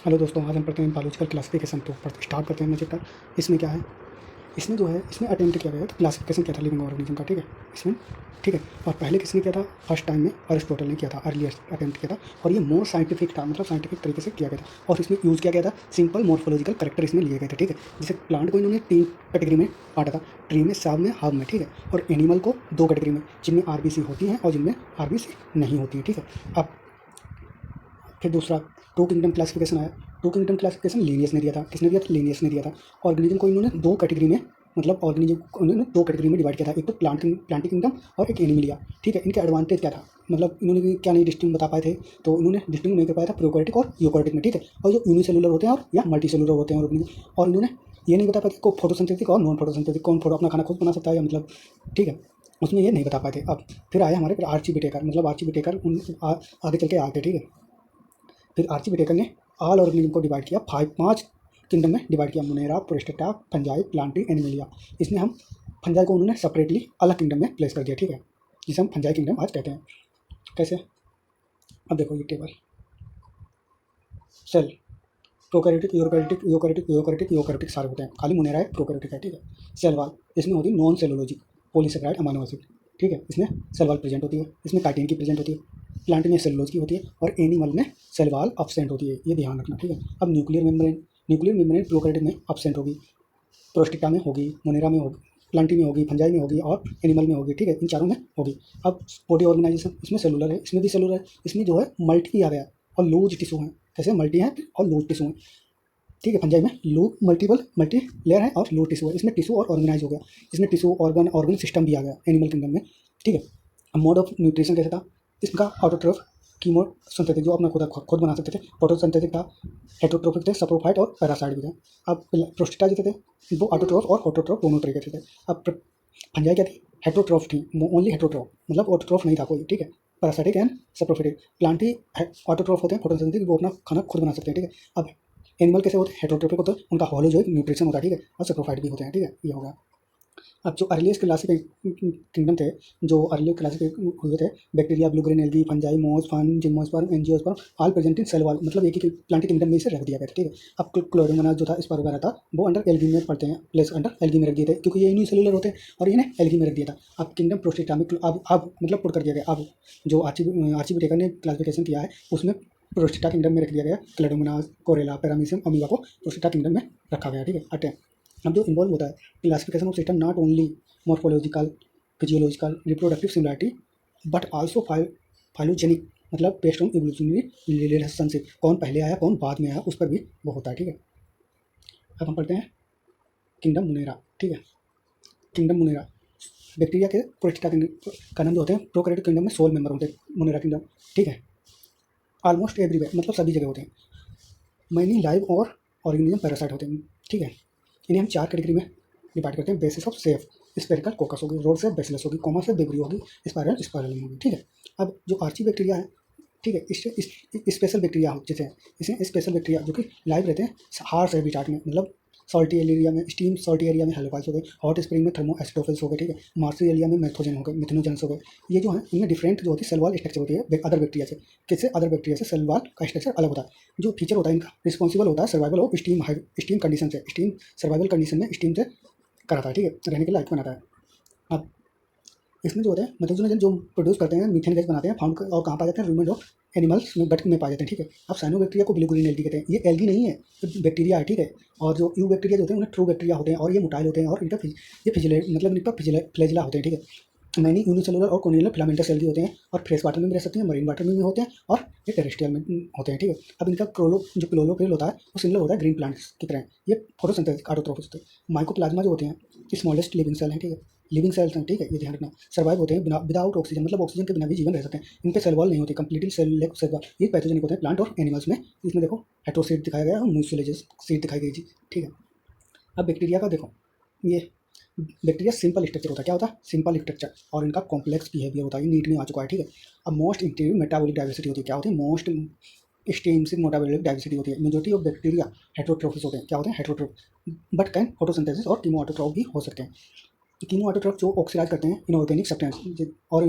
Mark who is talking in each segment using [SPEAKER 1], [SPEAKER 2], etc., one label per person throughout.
[SPEAKER 1] Hello दोस्तों, आज हम पढ़ते हैं बायोलॉजिकल क्लासिफिकेशन। तो स्टार्ट करते हैं चैप्टर। इसमें क्या है, इसमें जो है इसमें अटेम्प्ट किया गया है क्लासिफिकेशन क्या था लिविंग ऑर्गेनिज्म का। ठीक है, इसमें ठीक है। और पहले किसने किया था? फर्स्ट टाइम में अरिस्टोटल ने किया था, अर्लीस्ट अटेम्प्ट किया था। और ये मोर साइंटिफिक था, मतलब साइंटिफिक तरीके से किया गया था। और इसमें यूज़ किया गया था सिंपल मॉर्फोलॉजिकल करेक्टर इसमें लिए गए थे। ठीक है, जैसे प्लांट को इन्होंने 3 कैटेगरी में बांटा था, ट्री में, साब में, हब में। ठीक है, और एनिमल को 2 कैटेगरी में, जिनमें आरबीसी होती हैं और जिनमें आरबीसी नहीं होती है। ठीक है, अब फिर दूसरा टू किंगडम क्लासिफिकेशन आया। टू किंगडम क्लासिफिकेशन लीनियस ने दिया था। किसने दिया था? लीनियस ने दिया था। ऑर्गेनिज्म को इन्होंने 2 कैटेगरी में, मतलब ऑर्गेनिज्म को इन्होंने 2 कैटेगरी में डिवाइड किया था, एक तो प्लांट किंगडम और एक एनिमलिया। ठीक है, इनके एडवांटेज क्या था, मतलब इन्होंने क्या नहीं डिस्टिंग बता पाए थे, तो इन्होंने डिस्टिंग नहीं कर पाया था प्रोकैरियोटिक और यूकैरियोटिक में। ठीक है, और जो यूनिसेलुलर होते हैं और या मल्टी सेलुलर होते हैं ऑर्गेनिज्म, और इन्होंने ये नहीं बता पाए थे को फोटोसिंथेटिक और नॉन फोटोसिंथेटिक, कौन फोटो अपना खाना खुद बना सकता है या मतलब। ठीक है, उसमें ये नहीं बता पाए थे। अब फिर आया हमारे आर्ची बिटेकर, मतलब आर्ची बिटेकर आगे चल के आए थे। ठीक है, फिर आर्ची बिटेकर ने ऑल ऑर्गेनिज्म को डिवाइड किया, 5 किंगडम में डिवाइड किया, मोनेरा, प्रोस्टेटा, फंजाई, प्लांटी, एनिमलिया। इसमें हम फंजाई को उन्होंने सेपरेटली अलग किंगडम में प्लेस कर दिया। ठीक है, जिसे हम फंजाई किंगडम आज कहते हैं। कैसे? अब देखो ये table, cell, prokaryotic, eukaryotic, eukaryotic, eukaryotic, eukaryotic सारे होते हैं, खाली मोनेरा एक प्रोकैरियोटिक है। ठीक है, सेल वाल, इसमें होती है non cellulosic polysaccharide amino acid. ठीक है, इसमें सेल वाल प्रेजेंट होती है, इसमें काइटिन की प्रेजेंट होती है, प्लांट में सेलुलोज की होती है, और एनिमल में सेल वाल अब्सेंट होती है, ये ध्यान रखना। ठीक है, अब न्यूक्लियर मेम्ब्रेन प्रोकैरियोटिक में अब्सेंट होगी, प्रोस्टिटा में होगी, मोनेरा में होगी, प्लांटी में होगी, फंजाई में होगी और एनिमल में होगी। ठीक है, इन चारों में होगी। अब बॉडी ऑर्गेनाइजेशन, इसमें सेलुलर है, इसमें भी सेलुलर है, इसमें जो है मल्टी आ गया और लूज टिश्यू है। कैसे? मल्टी है और लूज टिश्यू है। ठीक है, फंजाई में मल्टी लेयर है और लो टिश्यू है, इसमें टिश्यू और ऑर्गेनाइज हो गया, इसमें टिश्यू ऑर्गन सिस्टम भी आ गया एनिमल किंगडम में। ठीक है, अब मोड ऑफ न्यूट्रिशन कैसे था? इसका ऑटोट्रोफ, कीमो सिंथेटिक, जो अपना खुद बना सकते थे, फोटोसिंथेटिक था, हेटरोट्रोफिक थे, सप्रोफाइट और पैरासाइट भी थे। अब प्रोस्टेटा जो थे वो ऑटोट्रोफ और ऑटोट्रोफ दोनों तरीके से थे। अब फंजाई क्या थी? हेटरोट्रोफ थी, ओनली हेटरोट्रोफ, मतलब ऑटोट्रोफ नहीं था कोई। ठीक है, पैरासाइटिक एंड सप्रोफिटिक। प्लांटी ऑटोट्रोफ होते हैं, फोटोसिंथेटिक, वो अपना खाना खुद बना सकते हैं। ठीक है, अब एनिमल कैसे होते हैं? हेटरोट्रोफिक होते हैं, उनका होलोजोइक न्यूट्रिशन होता है। ठीक है, और सैप्रोफाइट भी होते हैं। ठीक है, ये हो गया। अब जो अर्लीस्ट क्लासिक किंगडम थे, जो अर्ली क्लासिक हुए थे, bacteria, blue green algae, fungi, moss, fern, gymnosperm, angiosperm, all present in cell wall, मतलब एक ही प्लांट किंगडम में से रख दिया गया था। ठीक है, अब क्लोरोमोनास जो था, स्पर वगैरह था, वो अंडर एल्गी में पढ़ते हैं, प्लेस अंडर एल्गी में रख दिए थे, क्योंकि ये यूनिसेलुलर होते हैं और इन्हें एल्गी में रख दिया था। अब किंगडम प्रोस्टेटा में अब मतलब पुट कर दिया गया। अब जो आर्ची बिटेकर ने क्लासिफिकेशन किया है, उसमें प्रोस्टेटा किंगडम में रख दिया गया। क्लोरोमोनास, कोरेला, पैरामीशियम, अमीबा को प्रोस्टेटा किंगडम में रखा गया। ठीक है, अटेम। अब जो इन्वॉल्व होता है classification of system, not only morphological, physiological, reproductive similarity, but also phylogenic, मतलब बेस्ड ऑन इवोल्यूशनरी रिलेशनशिप, कौन पहले आया कौन बाद में आया, उस पर भी वो होता है। ठीक है, अब हम पढ़ते हैं किंगडम मुनेरा। ठीक है, किंगडम मुनेरा, बैक्टीरिया के प्रोस्टेटा का नाम जो होते हैं, प्रोकैरियोटिक किंगडम में 16 मेंबर होते हैं मुनेरा किंगडम। ठीक है, ऑलमोस्ट एवरीवेयर, मतलब सभी जगह होते हैं। मैनी लाइव और ऑर्गेनिज्म पैरासाइट होते हैं। ठीक है, इन्हें हम 4 कैटेगरी में डिवाइड करते हैं। बेसिस ऑफ सेफ, स्पेरिकल कोकस होगी, रोड से बेसिलस होगी, कॉमा से बेबरी होगी, स्पायरल होगी। ठीक है, अब जो आर्ची बैक्टीरिया है, ठीक है, इससे स्पेशल बैक्टीरिया जैसे इसे स्पेशल बैक्टीरिया जो कि लाइव रहते हैं हार्श हैबिटाट में, मतलब सॉल्टी एरिया में, स्टीम सॉल्टी एरिया में हेलोफाइल्स हो गए, हॉट स्प्रिंग में थर्मो एसिडोफिल्स हो गए। ठीक है, मार्सी एरिया में मेथोजन हो गए, मिथेनोजेंस हो गए। ये जो है इनमें डिफरेंट जो होती है सेल वॉल स्ट्रक्चर होती है अदर बैक्टीरिया से। किससे? अदर बैक्टीरिया से सेल वॉल का स्ट्रक्चर अलग होता है। जो फीचर होता है इनका, रिस्पॉन्सिबल होता है सर्वाइवल ऑफ स्टीम कंडीशन से, स्टीम सर्वाइवल कंडीशन में स्टीम से कराता है। ठीक है, रहने के लायक बनाता है। अब इसमें जो होता है मेथोजन जो प्रोड्यूस करते हैं, मीथेन गैस बनाते हैं, फाउंड और कहाँ पाए जाते हैं? रूमेंट ऑफ एनिमल्स में, गट में पाए जाते हैं। ठीक है, अब साइनो बैक्टीरिया को ब्लू ग्रीन एल्गी कहते हैं, ये एल्गी नहीं है, ये बैक्टीरिया है। ठीक है, और जो यू बैक्टीरिया जो होते हैं उन्हें ट्रू बैक्टीरिया होते हैं, और ये मोटाइल होते हैं, और इनका ये फिजिले, मतलब इनका फ्लैजिला होते हैं। ठीक है, मैनी यूनिसेलुलर और कोनियल फिलामेंटस सेल भी होते हैं, और फ्रेश वाटर में भी रह सकते हैं, मरीन वाटर में भी होते हैं, और ये टेरेस्ट्रियल में होते हैं। ठीक है, अब इनका क्लोरोफिल होता है वो सिमिलर होता है ग्रीन प्लांट्स की तरह, ये फोटोसिंथेसिस ऑटोट्रोफिक होते हैं। माइकोप्लाज्मा जो होते हैं स्मॉलेस्ट लिविंग सेल हैं। ठीक है, लिविंग सेल्स हैं। ठीक है, ये ध्यान रखना। सर्वाइव होते हैं विदाउट ऑक्सीजन, मतलब ऑक्सीजन के बिना भी जीवन रह सकते हैं। इन पे सेल वॉल नहीं होती, कंप्लीटली सेल वॉल। ये पैथोजेनिक होते हैं प्लांट और एनिमल्स में। इसमें देखो हेट्रोसीड दिखाया गया है और म्यूसिलेजेस सीड दिखाई गई जी। ठीक है, अब बैक्टीरिया का देखो, ये बैक्टीरिया सिंपल स्ट्रक्चर होता है। क्या होता है? सिंपल स्ट्रक्चर, और इनका कॉम्प्लेक्स बिहेवियर होता है। ये नीट में आ चुका है। ठीक है, अब मोस्ट इंटीरियर मेटाबॉलिक डाइवर्सिटी होती है। क्या होती है? मोस्ट एक्सटेंसिव मेटाबॉलिक डाइवर्सिटी होती है। मेजॉरिटी ऑफ बैक्टीरिया हेट्रोट्रोफिस होते हैं। क्या होते हैं? हेट्रोट्रोफ, बट कैन फोटोसिंथेसिस और कीमो ऑटोट्रोफ भी हो सकते हैं। कीमो ऑटोट्रोफ जो ऑक्सीडाइज करते हैं इनऑर्गेनिक सब्सटेंस और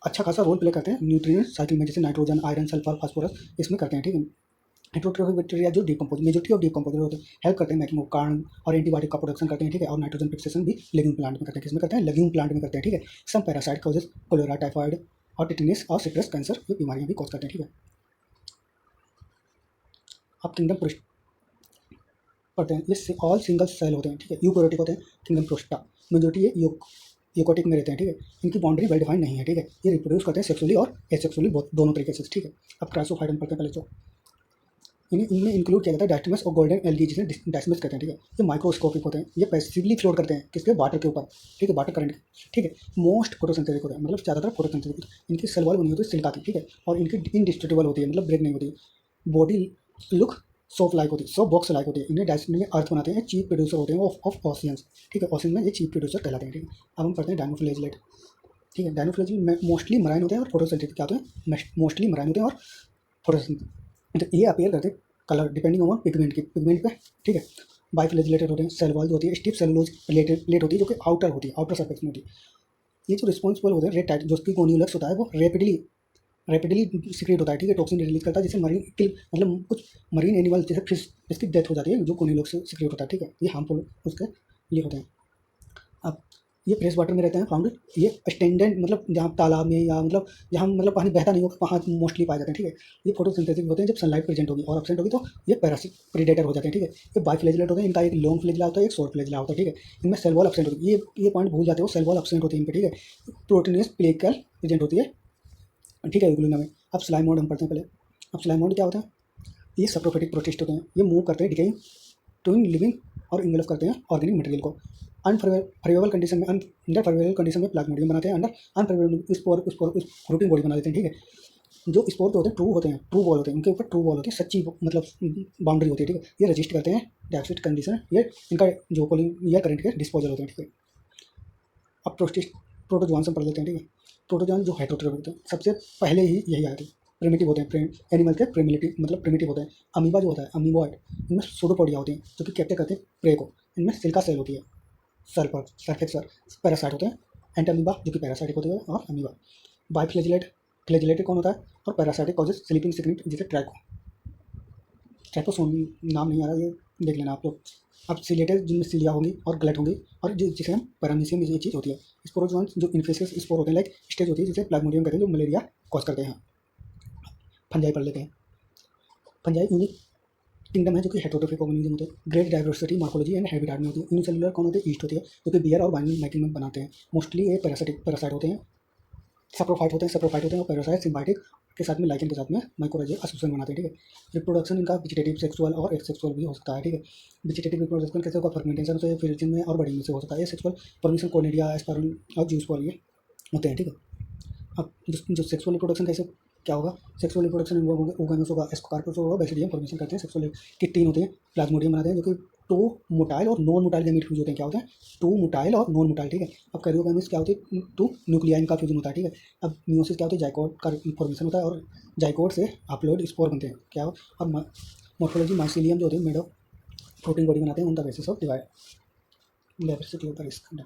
[SPEAKER 1] अच्छा खासा रोल प्ले करते हैं न्यूट्रिएंट साइकिल में, जैसे नाइट्रोजन, आयरन, सल्फर, फास्फोरस, इसमें करते हैं। ठीक है, हेटरोट्रोफिक बैक्टीरिया जो डिकम्पोज मेजोरिटी ऑफ डिकम्पोजर होते हैं, हेल्प करते हैं मेकिंग ऑफ कार्न और एंटीबायोटिक का प्रोडक्शन करते हैं, ठीक है। और नाइट्रोजन फिक्सेशन भी लेग्यूम प्लांट में करते हैं। किसमें करते हैं? लेग्यूम प्लांट में करते हैं, ठीक है। सम पैरासाइट कॉजेज कोलेरा, टाइफाइड और टिटनेस और सिट्रस कैंसर, ये बीमारियां भी कॉज करते हैं, ठीक है। अब किंगडम पढ़ते हैं। ये ऑल सिंगल सेल होते हैं, ठीक है। यूकोरियोटिक होते हैं। किंगडम प्रोस्टा मेजोरिटी ये यूकोटिक में रहते हैं, ठीक है। इनकी बाउंड्री वेल डिफाइंड नहीं है, ठीक है। ये रिप्रोड्यूस करते हैं सेक्सुअली और एसेक्सुअली दोनों तरीके से, ठीक है। अब क्राइसोफाइटन पढ़ते हैं पहले तो। इनमें इंक्लूड किया जाता है डायस्टमस और गोल्डन एल्गी, जिसे डायस्टमस कहते हैं, ठीक है। ये माइक्रोस्कोपिक होते हैं। ये पैसिवली फ्लोट करते हैं किसके? वाटर के ऊपर, ठीक है, वाटर करंट, ठीक है। मोस्ट फोटोसिंथेटिक होते हैं, मतलब ज़्यादातर फोटोसिंथेटिक। इनकी सेल वॉल बनी होती है सिलिका की, ठीक है। और इनकी इनडिस्ट्रीब्यूटेबल होती है, मतलब ब्रेक नहीं होती। बॉडी लुक सोप लाइक होती है, सो बॉक्स लाइक होती है। इन्हें डायस्टमस में अर्थ बनाते हैं। चीफ प्रोड्यूसर होते हैं ऑफ ऑसियंस, ठीक है। ऑसियन में ये चीफ प्रोड्यूसर कहलाते हैं, ठीक है। अब हम पढ़ते हैं डायनोफ्लेजलेट, ठीक है। डायनोफ्लेजलेट मोस्टली मराइन होते हैं और फोटोसिंथेटिक क्या होते हैं? मोस्टली मराइन होते हैं और फोटोसिंथेटिक। तो ये अपीयर करते हैं कलर डिपेंडिंग ऑन पिगमेंट पे, ठीक है। बाइफ्लेजिलेटेड होते हैं। सेल वॉल जो होती है स्टिफ सेलुलोज प्लेट होती है, जो कि आउटर होती है, आउटर सर्फेस में होती है। ये जो रिस्पॉन्सिबल होते हैं रेड टाइट, जो उसकी कोन्यूलेक्स होता है, वो रैपिडली सिक्रेट होता है, ठीक है। टॉक्सिन रिलीज करता है, जिससे मरीन किल, मतलब कुछ मरीन एनिमल जैसे फिश, इसकी डेथ हो जाती है, जो कोन्यूलेक्स से सिक्रेट होता है, ठीक है। ये हार्मफुल उसके लिए होते हैं। अब ये फ्रेश वाटर में रहते हैं फाउंड। ये स्टैंडर्ड, मतलब जहाँ तालाब में या मतलब जहाँ मतलब पानी बहता नहीं होगा वहाँ मोस्टली पाए जाते हैं, ठीक है। ये फोटोसिंथेसिस होते हैं जब सनलाइट प्रेजेंट होगी, और एब्सेंट होगी तो ये पैरासिट प्रीडेटर हो जाते हैं, ठीक है। ये बाइफ्लेजिलेट होते हैं। इनका एक लॉन्ग फ्लेजिला होता है, एक शॉर्ट फ्लेजिला होता है, ठीक है। इनमें सेल वॉल एब्सेंट होती है। ये पॉइंट भूल जाते हो, सेल वॉल एब्सेंट होती है इनपे, ठीक है। प्रोटीनियस प्लेकल प्रेजेंट होती है, ठीक है, यूग्लिना में। अब स्लाइम मोड हम पढ़ते हैं पहले। अब स्लाइम मोड क्या होता है? ये सप्रोफेटिक प्रोटिस्ट होते हैं। ये मूव करते हैं डिकेइंग टू लिविंग और इंगल्फ करते हैं ऑर्गेनिक मटेरियल को। अनफेवरेबल कंडीशन में, अंडर फेवरेबल कंडीशन में प्लाज्मोडियम बनाते हैं। Under unfavourable spore fruiting body बना देते हैं, ठीक है। जो स्पोर होते हैं ट्रू बॉल होते हैं, उनके ऊपर ट्रू बॉल होती है, सच्ची मतलब बाउंड्री होती है, ठीक है। ये रजिस्ट करते हैं डायक्सिट कंडीशन। ये इनका जो या करंट के डिस्पोजल होते हैं, ठीक है। अब प्रोटोजोआन से पढ़ लेते हैं, ठीक है। प्रोटोजोआन जो हेटरोट्रोफिक होते हैं, सबसे पहले ही यही आए थे। प्रिमिटिव होते हैं, एनिमल के प्रिमिटिव होते हैं। अमीबा जो होता है, अमीबॉइड, इनमें सूडोपोडिया होती हैं, जो कि कैप्चर करते हैं प्रे को। इनमें सिल्का सेल होती है, सरफेक्सर पैरासाइट होते हैं। एंटामीबा जो कि पैरासाइटिक होती है, और अमीबा। फ्लेजिलेटेड कौन होता है? और पैरासाइटिक कॉजेज स्लीपिंग सिकनेट, जिसे ट्रैकोसोन नाम नहीं आ रहा, ये देख लेना आप लोग। अब सिलेटेड जिनमें सिलिया होंगी और गलट होंगी, और जिसे हम पैरामीशियम, ये चीज़ होती है। स्पोरोजोन जो इन्फेक्शियस स्पोर होते हैं, लाइक स्टेज होती है, जिसे प्लाज्मोडियम कहते हैं, जो मलेरिया कॉज करते हैं। फंजाई पढ़ लेते हैं। फंजाई यूनिक किंगडम है, जो कि हेटरोट्रोफिक ऑर्गेनिज्म होते हैं। Great diversity morphology and habitat में होती है। यूनिसेलुलर कौन होते हैं? ईस्ट होती है, जो कि बियर और वाइन मेकिंग में बनाते हैं। मोस्टली ये पैरासाइट होते हैं, सप्रोफाइट होते हैं और पैरासाइट सिम्बायोटिक के साथ में, लाइकेन के साथ में माइक्रोराइजल एसोसिएशन बनाते हैं, ठीक है। रिप्रोडक्शन इनका वेजिटेटिव, सेक्सुअल और एक्सेक्सुअल भी हो सकता है, ठीक है। वेजिटेटिव रिप्रोडक्शन कैसे होगा? फर्मेंटेशन से, फ्यूजन में और बडिंग में से हो सकता है। सेक्सुअल परमिशन कोनेडिया, एस्पर्म और जूस्पर्म ये होते हैं, ठीक है। अब जो सेक्सुअल रिप्रोडक्शन कैसे क्या होगा? सेक्सुअल रिप्रोडक्शन ओगेनस होगा, एस्कोकार्पस होगा, बेसिडियम फॉर्मेशन करते हैं। सेक्सुअल की 3 होती हैं। प्लाज्मोडियम बनाते हैं, जो कि 2 मोटाइल और नॉन मोटाइल गैमीट फ्यूज होते हैं। क्या होते हैं? 2 मोटाइल और नॉन मोटाइल, ठीक है। अब कैरियोगैमीट्स क्या होती है? 2 न्यूक्लियाइन का फ्यूजन होता है, ठीक है। अब मियोसिस क्या होती है? जाइकोट का फॉर्मेशन होता है, और जाइकोट से अपलोड स्पोर बनते हैं। क्या हो? अब मॉर्फोलॉजी माइसीलियम जो होती है, मेड ऑफ प्रोटीन बॉडी बनाते हैं on the basis of diversity of the risk.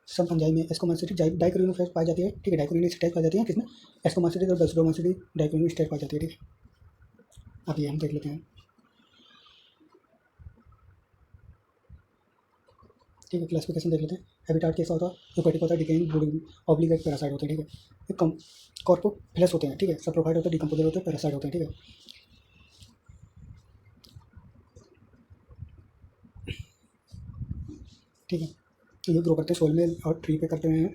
[SPEAKER 1] सब फंजाई में एस्कोमासिटी डाइकोरिनो फेस पाई जाती है, ठीक है। डाइकोरिनो स्टेज पाई जाती है किसमें? एस्कोमासिटी और बेसिडोमासिटी डाइकोरिनो स्टेज पाई जाती है, ठीक है। अब ये हम देख लेते हैं, ठीक है। क्लासिफिकेशन देख लेते हैं। हैबिटाट कैसा होता है? यूकैरियोटिक होता है, डिकेइंग ब्रूडिंग ऑब्लिगेट पैरासाइट होते हैं, ठीक है। ये कॉर्पोफ्लेस होते हैं, ठीक है। सप्रोफाइट होते हैं, डिकम्पोजर होते हैं, पैरासाइट होते हैं, ठीक है। ठीक है। तो ये ग्रो करते हैं सोल में और ट्री पे करते हैं।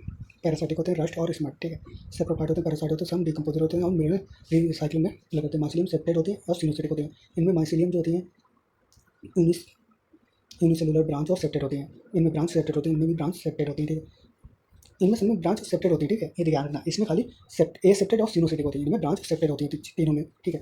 [SPEAKER 1] पैरासाइटिक होते हैं, रस्ट और स्मट, ठीक है। सेप्रोफाइट होते हैं, पैरासाइट होते हैं, सम डिकम्पोजर होते हैं, और मेरे रिसाइकिल में लगाते हैं। माइसिलियम सेप्टेट होती है और सिनोसिटिक होते हैं। इनमें माइसिलियम जो होती है यूनिसेलुलर ब्रांच और सेप्टेट होती हैं। इनमें ब्रांच सेप्टेट होती है, इनमें भी ब्रांच सेप्टेट होती है, ठीक है। इनमें सब में ब्रांच सेप्टेट होती है, ठीक है। ये ध्यान रखना, इसमें खाली ए सेप्टेट और सिनोसिटिक होती है, इनमें ब्रांच सेप्टेट होती है तीनों में, ठीक है।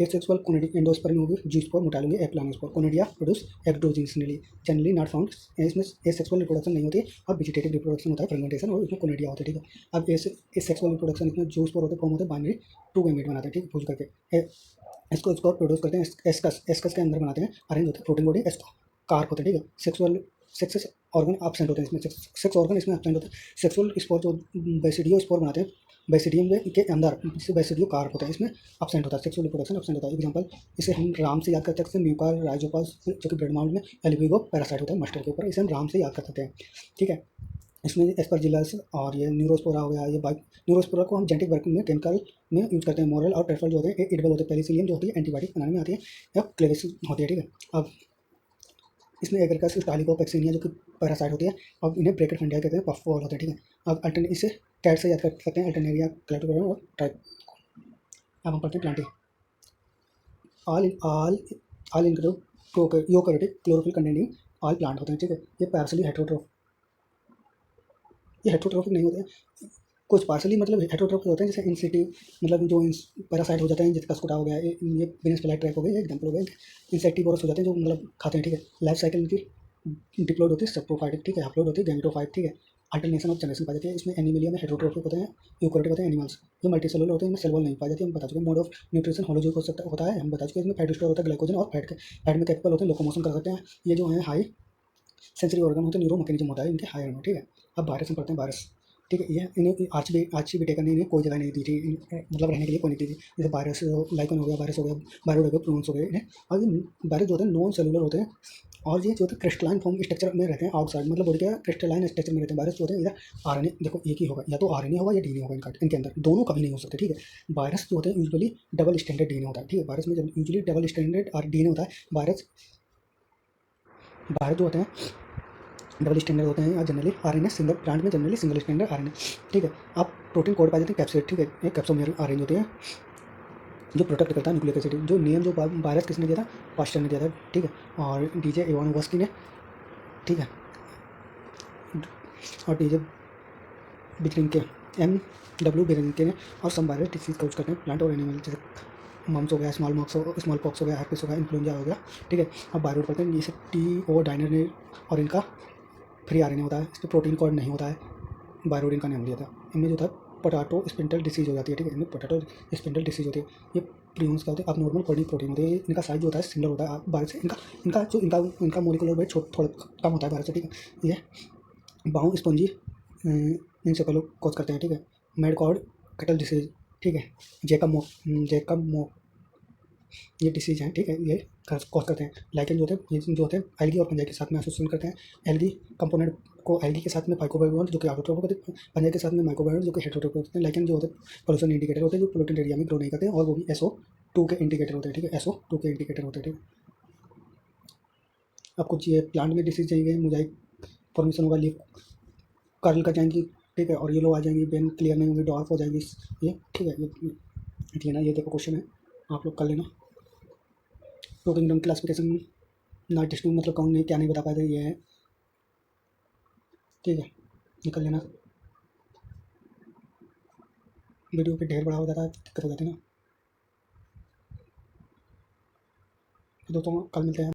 [SPEAKER 1] एसेक्सुअल कोनेडिया एंडोस्पर्म होगी, जीस्पोर मोटाइल होंगे, aplanospore. Conidia produce ectogenically, generally not found. इसमें एसेक्सुअल रिप्रोडक्शन नहीं होती है, और वेजिटेटिव रिप्रोडक्शन होता है, फ्रेगमेंटेशन, और इसमें कोनेडिया होता है, ठीक है। अब एसेक्सुअल रिप्रोडक्शन इसमें जूस्पोर होते हैं, फॉर्म होते हैं बाइनरी 2 गैमेट बनाते हैं, ठीक है, फूज करके। इसको स्पोर प्रोड्यूस करते हैं, एस्कस के अंदर बनाते हैं, अरेंज होते हैं, प्रोटीन बॉडी कार्प होते हैं, ठीक है। सेक्स ऑर्गन एब्सेंट होते हैं इसमें, सेक्स ऑर्गन इसमें एब्सेंट होते हैं। सेक्सुअल स्पोर जो बेसिडियो स्पोर बनाते हैं, बेसिडियम के अंदर जिससे बेसिडियो कारक होता है, इसमें अपसेंट होता है, सेक्सुअल रिप्रोडक्शन अपसेंट होता है। एग्जांपल इसे हम राम से याद कर सकते हैं, म्यूकार राइजोपस जो कि ब्रेड माउंट में एल्विगो पैरासाइट होता है मस्टर्ड के ऊपर, इसे हम राम से याद कर सकते हैं। ठीक है, इसमें एस्परजिलस और ये न्यूरोस्पोरा हो गया, ये बाइक न्यूरोस्पोरा को हम जेनेटिक वर्किंग में केमिकल में यूज करते हैं। मोरल और ट्रेफल जो होते हैं एडिबल होते हैं। पेनिसिलियम जो होती है एंटीबायोटिक बनाने में आती है या क्लेविस होती है। ठीक है, अब इसमें एगरिकस स्टालिकोपेक्सिनिया जो कि पैरासाइट होती है, अब इन्हें ब्रैकेट फंडाई कहते हैं, पफ बॉल होते हैं। ठीक है, अब अल्टरने इसे कैट से याद कर सकते हैं, अल्टरनेरिया क्लेटोग्राम और टाइप। अब हम पढ़ते हैं Plantae all all all include eukaryotic chlorophyll containing all plant होते हैं। ठीक है, ये पार्सली हेटेरोट्रोफ, ये हेटेरोट्रोफिक नहीं होते हैं, कुछ पार्सली मतलब हेटेरोट्रोफिक होते हैं, जैसे इंसिटी मतलब जो पैरासाइट हो जाते हैं, जिसका स्कुटा हो गया, ये बिनस फ्लाइट ट्रैप हो गया, एग्जाम्पल हो गया। इंसेक्टिवोरस हो जाते हैं जो मतलब खाते हैं। ठीक है, लाइफ साइकिल इनकी डिप्लॉयड होती है सेप्रोफाइटिक। ठीक है, अपलोड होती है गैमेटोफाइट। ठीक है, अल्टरनेशन ऑफ जनरेशन पाई जाती है। इसमें एनिमलिया में हेटेरोट्रोफिक होते हैं, यूकैरियोटिक होते हैं एनिमल्स। ये मल्टीसेलुलर होते हैं, इनमें सेल वॉल नहीं पाई जाती है, हम बता चुके हैं। मोड ऑफ न्यूट्रिशन होलोजिक हो सकता होता है, हम बता चुके हैं। इसमें फैट स्टोर होता है, ग्लाइकोजन और फैट में कैपेबल होते हैं, लोकोमोशन कर सकते हैं। ये जो है हाई सेंसरी ऑर्गन होते हैं, न्यूरो मैकेनिज्म होता है इनके हायर में। ठीक है, अब वायरस में पढ़ते हैं वायरस। ठीक है, ये इन्हें आर्ची बीटेकर ने इन्हें कोई जगह नहीं दी थी, मतलब रहने के लिए कोई नहीं दी थी। जैसे वायरस लाइकन हो गया, वायरस हो गया, बायरोड हो गया, प्रोन्स हो गए इन्हें। और ये वायरस जो होते हैं नॉन सेलुलर होते हैं, और ये जो होते हैं क्रिस्टलाइन फॉर्म स्ट्रक्चर में रहते हैं, आउटसाइड मतलब बॉडी के क्रिस्टलाइन स्ट्रक्चर में रहते हैं। वायरस जो होते हैं इधर आरएनए, देखो एक ही होगा, या तो आरएनए होगा या डीएनए होगा, इनके अंदर दोनों कभी नहीं हो सकते। ठीक है, वायरस जो होते हैं यूजुअली डबल स्टैंडर्ड डीएनए होता है। ठीक है, वायरस में जब यूजुअली डबल स्टैंडर्ड और डीएनए होता है। वायरस वायरस जो होते हैं डबल स्टैंडर्ड होते हैं, या जनरली आरएनए सिंगल प्लांट में जनरली सिंगल स्टैंडर्ड आरएनए। ठीक है, अब प्रोटीन कोड पाए जाते हैं कैप्सिड। ठीक है, एक कैप्सोमेर आरएनए होते हैं जो प्रोटेक्ट करता है न्यूक्लिक एसिड। जो नियम जो वायरस किसने दिया था, पास्टर ने दिया था। ठीक है, और डीजे इवानोवस्की ने। ठीक है, और डीजे बिचरिंके बिचरिंके ने, और सम वायरस डिसीज का यूज करते हैं प्लांट और एनिमल, जैसे मम्स हो गया, स्मॉल पॉक्स हो गया, herpes हो गया, इन्फ्लुएंजा हो गया। ठीक है, अब बायोड पढ़ते हैं, जैसे टी डाइनर ने, और इनका फ्री आरएनए होता है, इस पर प्रोटीन कोड नहीं होता है, बायोड का नाम लिया था। इनमें जो था पोटैटो स्पिंडल डिसीज हो जाती है। ठीक है, इनमें पोटैटो स्पिंडल डिसीज होती है। ये प्रियंस का होते हैं, अब नॉर्मल बॉडी प्रोटीन होते हैं। इनका साइज जो होता है सिमिलर होता है बाहर से, इनका मोलिकुलर वेट थोड़ा कम होता है बाहर से। ठीक है, ये बाउंड स्पॉन्जी इंसेफेलो कॉज करते हैं। ठीक है, मैड कॉर्ड कटल डिसीज। ठीक है, जेकब मो ये डिसीज हैं। ठीक है, ये कॉज करते हैं। लाइकेन जो होते हैं एल्गी और फंजाई के साथ में एसोसिएशन करते हैं। एल्गी कंपोनेंट को एल्गी के साथ में फाइकोबायोट जो कि ऑटोट्रोफ होते हैं, फंजाई के साथ में माइक्रोबायोट जो कि हेटेरोट्रोफ होते हैं। लाइकेन जो होते हैं पोल्यूशन इंडिकेटर होते हैं, जो पोल्यूटेड एरिया में ग्रो नहीं करते हैं, और वो भी SO2 के इंडिकेटर होते हैं। ठीक है, SO2 के इंडिकेटर होते हैं। ठीक है, अब कुछ ये प्लांट में डिसीज चाहिए, मोजाइक फॉर्मेशन होगा, लीफ कर्ल कर जाएंगी। ठीक है, और ये लो आ जाएंगी, बेन क्लियर नहीं होंगी, डॉर्फ हो जाएगी ये। ठीक है, ये लेना, ये देखो क्वेश्चन है, आप लोग कर लेना। प्रोटीन क्लासिफिकेशन नॉट टेस्टिंग मतलब कौन नहीं क्या नहीं बता पाए, ये है। ठीक है, निकल लेना, वीडियो पे ढेर बड़ा हो जाता है, दिक्कत हो जाती है ना। तो दोस्तों कल मिलते हैं।